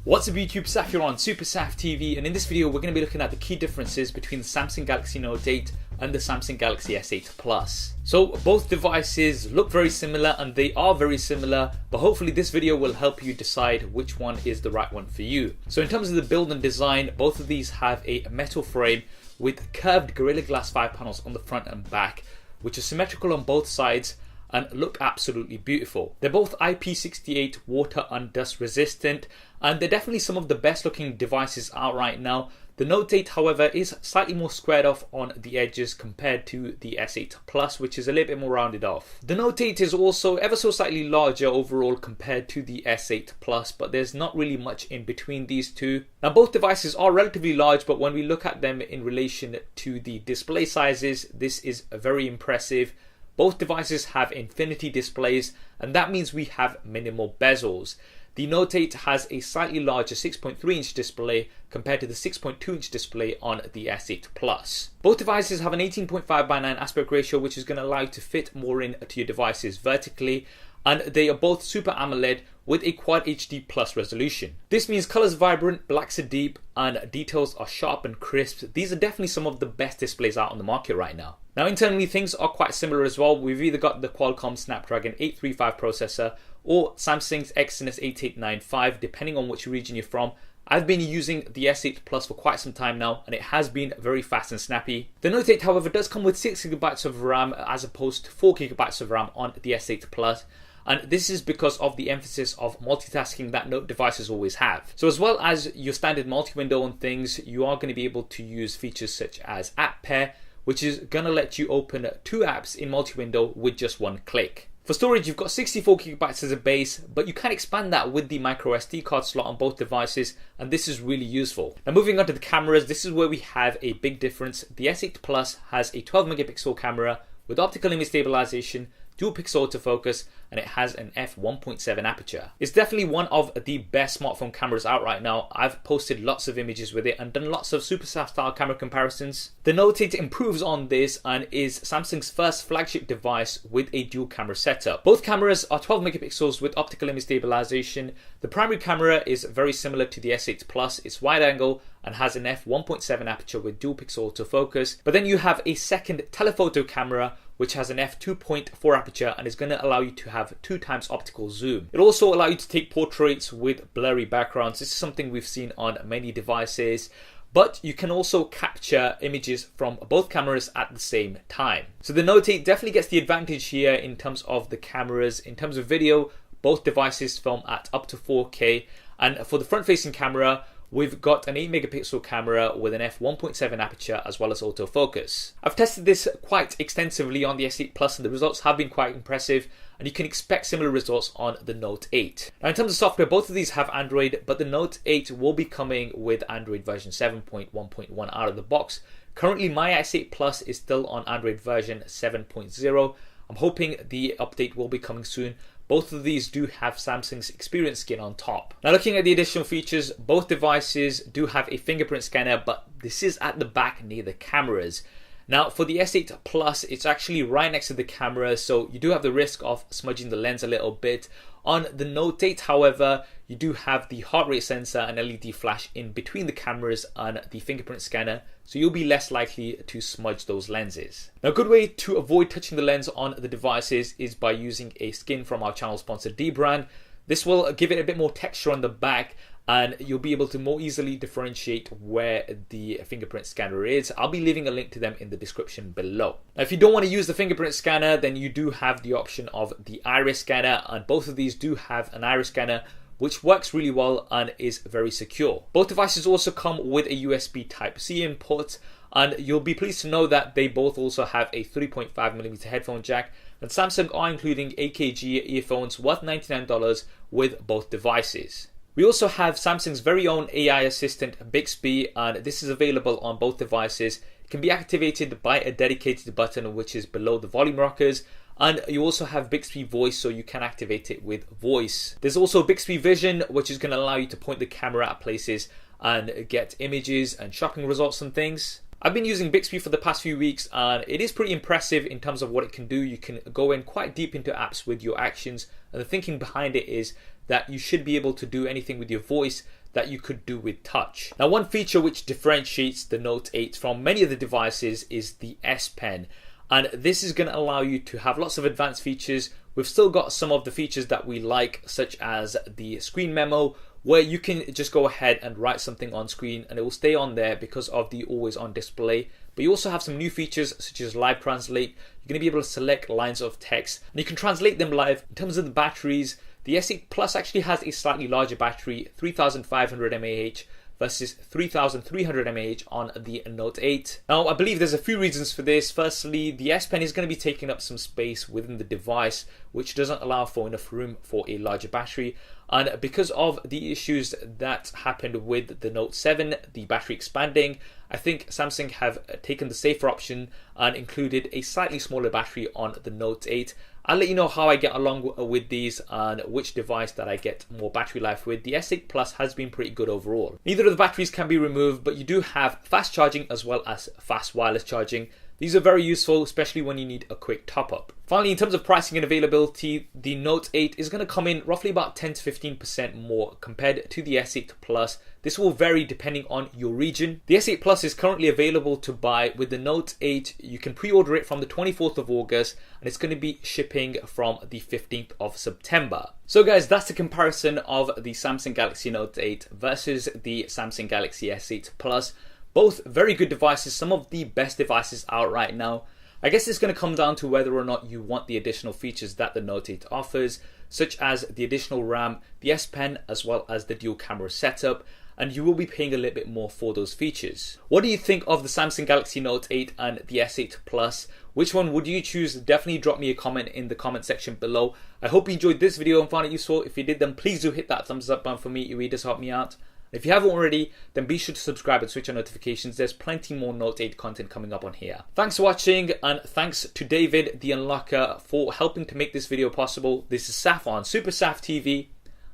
What's up YouTube, Saf here on SuperSaf TV, and in this video we're going to be looking at the key differences between the Samsung Galaxy Note 8 and the Samsung Galaxy S8 Plus. So both devices look very similar and they are very similar, but hopefully this video will help you decide which one is the right one for you. So in terms of the build and design, both of these have a metal frame with curved Gorilla Glass 5 panels on the front and back, which are symmetrical on both sides and look absolutely beautiful. They're both IP68 water and dust resistant, and they're definitely some of the best looking devices out right now. The Note 8 however is slightly more squared off on the edges compared to the S8 Plus, which is a little bit more rounded off. The Note 8 is also ever so slightly larger overall compared to the S8 Plus, but there's not really much in between these two. Now both devices are relatively large, but when we look at them in relation to the display sizes, this is very impressive. Both devices have infinity displays, and that means we have minimal bezels. The Note 8 has a slightly larger 6.3-inch display compared to the 6.2-inch display on the S8 Plus. Both devices have an 18.5:9 aspect ratio, which is going to allow you to fit more into your devices vertically, and they are both Super AMOLED with a Quad HD Plus resolution. This means colors are vibrant, blacks are deep, and details are sharp and crisp. These are definitely some of the best displays out on the market right now. Now internally things are quite similar as well. We've either got the Qualcomm Snapdragon 835 processor or Samsung's Exynos 8895, depending on which region you're from. I've been using the S8 Plus for quite some time now, and it has been very fast and snappy. The Note 8 however does come with 6GB of RAM as opposed to 4GB of RAM on the S8 Plus. And this is because of the emphasis of multitasking that Note devices always have. So as well as your standard multi-window and things, you are going to be able to use features such as App Pair, which is going to let you open 2 apps in multi-window with just one click. For storage, you've got 64GB as a base, but you can expand that with the micro SD card slot on both devices, and this is really useful. Now moving on to the cameras, this is where we have a big difference. The S8 Plus has a 12-megapixel camera with optical image stabilization, dual pixel autofocus, and it has an f1.7 aperture. It's definitely one of the best smartphone cameras out right now. I've posted lots of images with it and done lots of SuperSaf style camera comparisons. The Note 8 improves on this and is Samsung's first flagship device with a dual camera setup. Both cameras are 12 megapixels with optical image stabilization. The primary camera is very similar to the S8 Plus. It's wide angle and has an f1.7 aperture with dual pixel autofocus. But then you have a second telephoto camera which has an f2.4 aperture and is going to allow you to have 2 times optical zoom. It'll also allow you to take portraits with blurry backgrounds. This is something we've seen on many devices, but you can also capture images from both cameras at the same time. So the Note 8 definitely gets the advantage here in terms of the cameras. In terms of video, both devices film at up to 4K, and for the front-facing camera, we've got an 8-megapixel camera with an f1.7 aperture as well as autofocus. I've tested this quite extensively on the S8 Plus and the results have been quite impressive, and you can expect similar results on the Note 8. Now in terms of software, both of these have Android, but the Note 8 will be coming with Android version 7.1.1 out of the box. Currently my S8 Plus is still on Android version 7.0. I'm hoping the update will be coming soon. Both of these do have Samsung's Experience skin on top. Now looking at the additional features, both devices do have a fingerprint scanner, but this is at the back near the cameras. Now for the S8 Plus, it's actually right next to the camera, so you do have the risk of smudging the lens a little bit. On the Note 8 however, you do have the heart rate sensor and LED flash in between the cameras and the fingerprint scanner, so you'll be less likely to smudge those lenses. Now a good way to avoid touching the lens on the devices is by using a skin from our channel sponsor dbrand. This will give it a bit more texture on the back, and you'll be able to more easily differentiate where the fingerprint scanner is. I'll be leaving a link to them in the description below. Now if you don't want to use the fingerprint scanner, then you do have the option of the iris scanner, and both of these do have an iris scanner which works really well and is very secure. Both devices also come with a USB Type-C input, and you'll be pleased to know that they both also have a 3.5mm headphone jack, and Samsung are including AKG earphones worth $99 with both devices. We also have Samsung's very own AI assistant Bixby, and this is available on both devices. It can be activated by a dedicated button which is below the volume rockers, and you also have Bixby Voice, so you can activate it with voice. There's also Bixby Vision, which is going to allow you to point the camera at places and get images and shopping results and things. I've been using Bixby for the past few weeks and it is pretty impressive in terms of what it can do. You can go in quite deep into apps with your actions, and the thinking behind it is that you should be able to do anything with your voice that you could do with touch. Now, one feature which differentiates the Note 8 from many of the devices is the S Pen. And this is going to allow you to have lots of advanced features. We've still got some of the features that we like, such as the screen memo, where you can just go ahead and write something on screen and it will stay on there because of the always on display. But you also have some new features such as live translate. You're going to be able to select lines of text and you can translate them live. In terms of the batteries, the S8 Plus actually has a slightly larger battery, 3500 mAh versus 3300 mAh on the Note 8. Now, I believe there's a few reasons for this. Firstly, the S Pen is going to be taking up some space within the device, which doesn't allow for enough room for a larger battery. And because of the issues that happened with the Note 7, the battery expanding, I think Samsung have taken the safer option and included a slightly smaller battery on the Note 8. I'll let you know how I get along with these and which device that I get more battery life with. The S8 Plus has been pretty good overall. Neither of the batteries can be removed, but you do have fast charging as well as fast wireless charging. These are very useful, especially when you need a quick top up. Finally, in terms of pricing and availability, the Note 8 is going to come in roughly about 10 to 15% more compared to the S8 Plus. This will vary depending on your region. The S8 Plus is currently available to buy. With the Note 8, you can pre-order it from the 24th of August and it's going to be shipping from the 15th of September. So guys, that's the comparison of the Samsung Galaxy Note 8 versus the Samsung Galaxy S8 Plus. Both very good devices, some of the best devices out right now. I guess it's going to come down to whether or not you want the additional features that the Note 8 offers, such as the additional RAM, the S Pen, as well as the dual camera setup, and you will be paying a little bit more for those features. What do you think of the Samsung Galaxy Note 8 and the S8 Plus? Which one would you choose? Definitely drop me a comment in the comment section below. I hope you enjoyed this video and found it useful. If you did, then please do hit that thumbs up button for me. It really does help me out. If you haven't already, then be sure to subscribe and switch on notifications. There's plenty more Note 8 content coming up on here. Thanks for watching, and thanks to David, TheUnlockr, for helping to make this video possible. This is Saf on SuperSaf TV,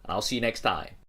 and I'll see you next time.